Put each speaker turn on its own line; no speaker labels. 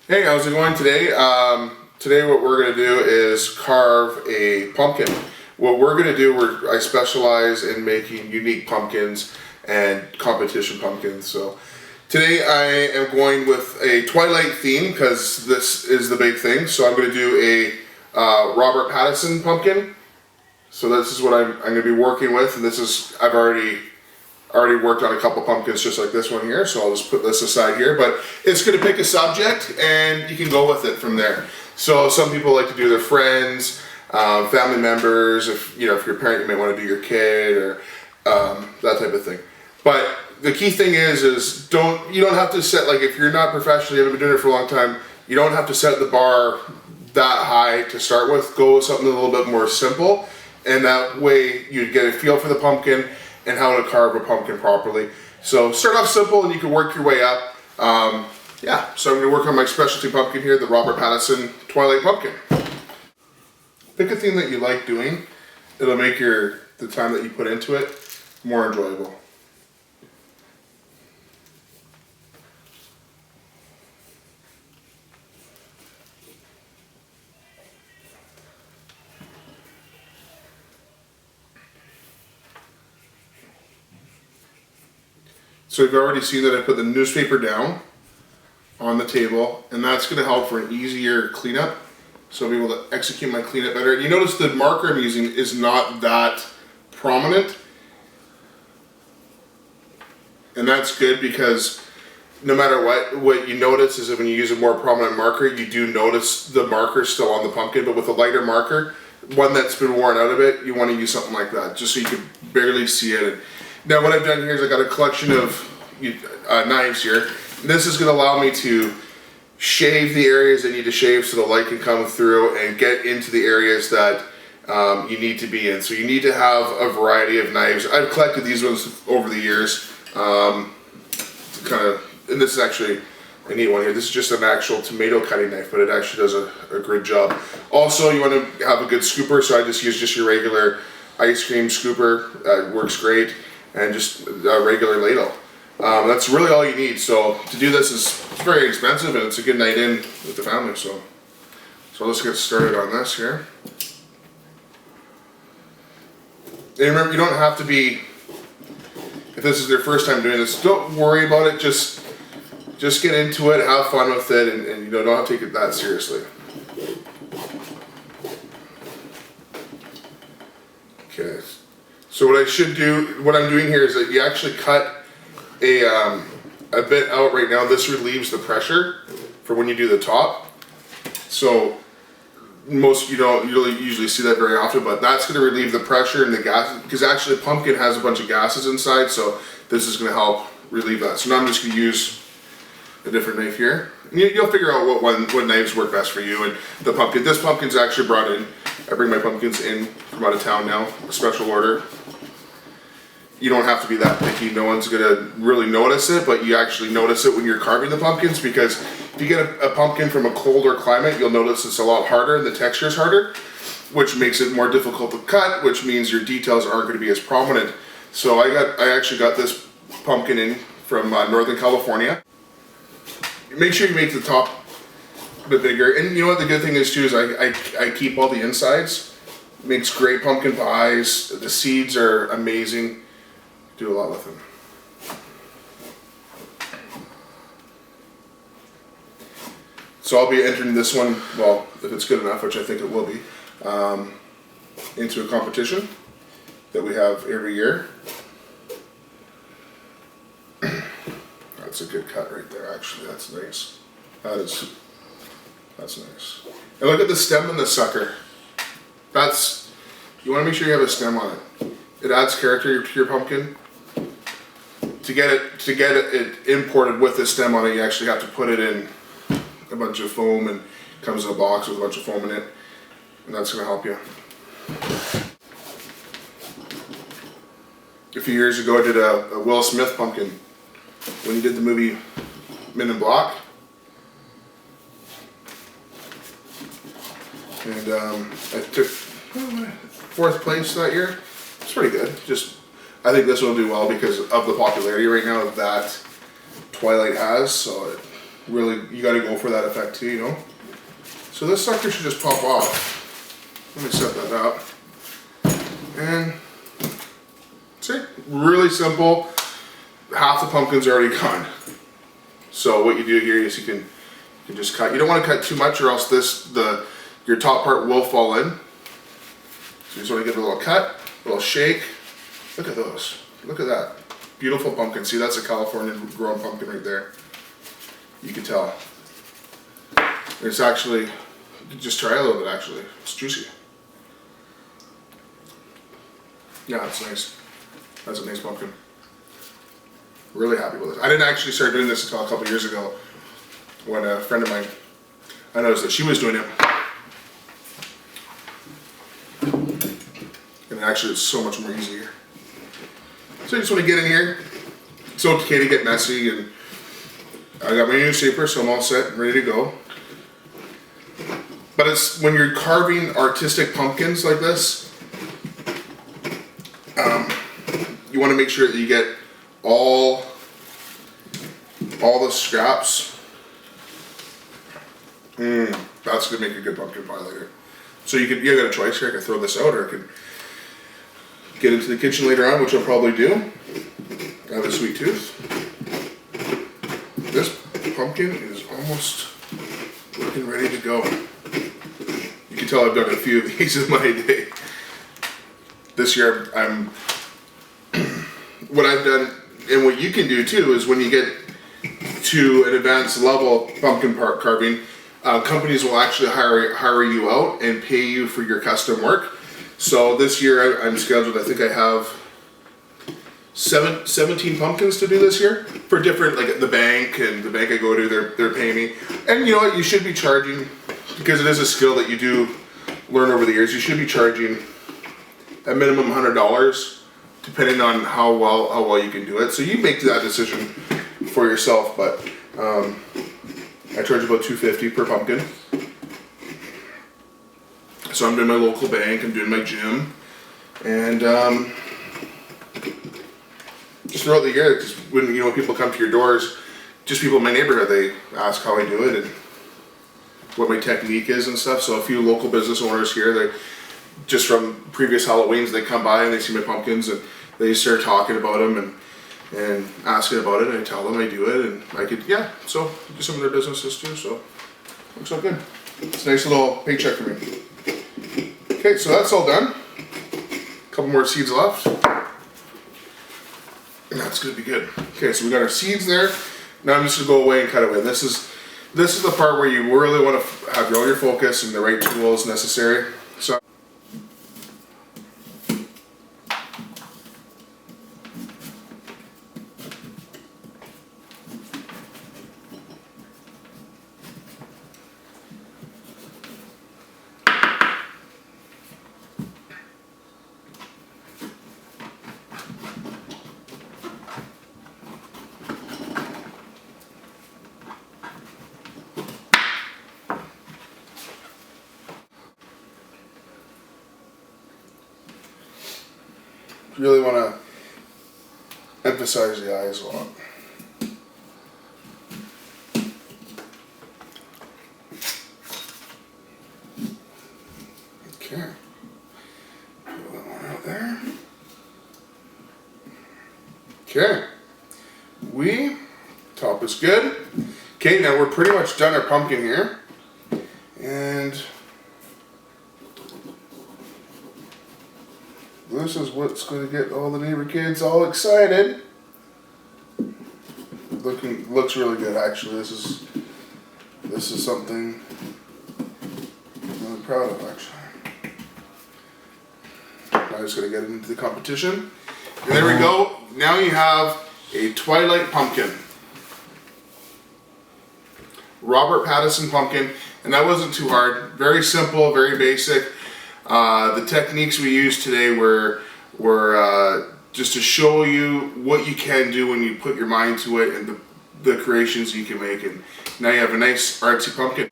Hey, how's it going today? Today what we're going to do is carve a pumpkin. What we're going to do, I specialize in making unique pumpkins and competition pumpkins. So today I am going with a Twilight theme because this is the big thing. So I'm going to do a Robert Pattinson pumpkin. So this is what I'm going to be working with, and this is, I've already worked on a couple pumpkins just like this one here, so I'll just put this aside here. But it's going to pick a subject and you can go with it from there. So some people like to do their friends, family members. If you're a parent, you may want to do your kid or that type of thing. But the key thing is you don't have to set, like, if you're not professional, you haven't been doing it for a long time, you don't have to set the bar that high to start with. Go with something a little bit more simple, and that way you get a feel for the pumpkin and how to carve a pumpkin properly. So start off simple and you can work your way up. So I'm going to work on my specialty pumpkin here, the Robert Pattinson Twilight pumpkin. Pick a theme that you like doing. It'll make the time that you put into it more enjoyable. So you've already seen that I put the newspaper down on the table, and that's going to help for an easier cleanup. So I'll be able to execute my cleanup better. And you notice the marker I'm using is not that prominent. And that's good because no matter what you notice is that when you use a more prominent marker, you do notice the marker still on the pumpkin. But with a lighter marker, one that's been worn out a bit, you want to use something like that, just so you can barely see it. Now what I've done here is I got a collection of knives here. This is going to allow me to shave the areas I need to shave so the light can come through and get into the areas that you need to be in. So you need to have a variety of knives. I've collected these ones over the years. And this is actually a neat one here. This is just an actual tomato cutting knife, but it actually does a good job. Also, you want to have a good scooper, so I just use your regular ice cream scooper. Works great. And just a regular ladle. That's really all you need. So to do this it's very expensive, and it's a good night in with the family. So let's get started on this here. And remember, you don't have to be, if this is their first time doing this, don't worry about it. Just get into it, have fun with it, and you don't have to take it that seriously. Okay. So what I'm doing here is that you actually cut a bit out right now. This relieves the pressure for when you do the top. So you don't usually see that very often, but that's going to relieve the pressure and the gas, because actually pumpkin has a bunch of gases inside, so this is going to help relieve that. So now I'm just going to use a different knife here. And you'll figure out what knives work best for you. And the pumpkin, this pumpkin's actually brought in. I bring my pumpkins in from out of town now, a special order. You don't have to be that picky. No one's gonna really notice it, but you actually notice it when you're carving the pumpkins, because if you get a pumpkin from a colder climate, you'll notice it's a lot harder and the texture is harder, which makes it more difficult to cut, which means your details aren't gonna be as prominent. So I actually got this pumpkin in from Northern California. Make sure you make the top a bit bigger. And you know what the good thing is too is I keep all the insides. It makes great pumpkin pies. The seeds are amazing. Do a lot with them. So I'll be entering this one, well, if it's good enough, which I think it will be, into a competition that we have every year. That's a good cut right there, actually. That's nice. That's nice. And look at the stem in this sucker. You want to make sure you have a stem on it. It adds character to your pumpkin. To get it imported with the stem on it, you actually have to put it in a bunch of foam, and it comes in a box with a bunch of foam in it, and that's going to help you. A few years ago I did a Will Smith pumpkin when he did the movie Men in Black. And I took 4th place that year. It's pretty good. I think this will do well because of the popularity right now that Twilight has. So really, you gotta go for that effect too, you know? So this sucker should just pop off. Let me set that up. And that's it. Really simple. Half the pumpkin's already gone. So what you do here is you can just cut. You don't want to cut too much or else your top part will fall in. So you just want to give it a little cut, a little shake. Look at those. Look at that. Beautiful pumpkin. See, that's a California grown pumpkin right there. You can tell. It's actually, you can just try a little bit actually. It's juicy. Yeah, it's nice. That's a nice pumpkin. Really happy with it. I didn't actually start doing this until a couple years ago when a friend of mine, I noticed that she was doing it. And actually it's so much more easier. So you just want to get in here. It's okay to get messy, and I got my newspaper, so I'm all set and ready to go. But it's when you're carving artistic pumpkins like this, you want to make sure that you get all the scraps. That's gonna make a good pumpkin pie later. So you got a choice here. I could throw this out, or I could get into the kitchen later on, which I'll probably do. I have a sweet tooth. This pumpkin is almost looking ready to go. You can tell I've done a few of these in my day. This year, what I've done, and what you can do too, is when you get to an advanced level pumpkin carving, companies will actually hire you out and pay you for your custom work. So this year I'm scheduled, I think I have 17 pumpkins to do this year for different, like at the bank I go to, they're paying me. And you know what, you should be charging, because it is a skill that you do learn over the years, you should be charging a minimum $100, depending on how well you can do it. So you make that decision for yourself, but I charge about $250 per pumpkin. So I'm doing my local bank, I'm doing my gym, and just throughout the year, just when people come to your doors, just people in my neighborhood, they ask how I do it and what my technique is and stuff. So a few local business owners here, they just from previous Halloweens, they come by and they see my pumpkins and they start talking about them and asking about it, and I tell them I do it, and I could, so do some of their businesses too, so looks all good. It's a nice little paycheck for me. Okay, so that's all done. A couple more seeds left. And that's gonna be good. Okay, so we got our seeds there. Now I'm just gonna go away and cut away. This is the part where you really want to have all your focus and the right tools necessary. So really want to emphasize the eyes a lot. Okay, pull that one out there. Okay, top is good. Okay, now we're pretty much done our pumpkin here, and this is what's going to get all the neighbor kids all excited. Looks really good actually. This is something I'm really proud of actually. Now I'm just going to get it into the competition. And there we go. Now you have a Twilight pumpkin. Robert Pattinson pumpkin, and that wasn't too hard. Very simple, very basic. The techniques we used today were just to show you what you can do when you put your mind to it, and the creations you can make. And now you have a nice artsy pumpkin.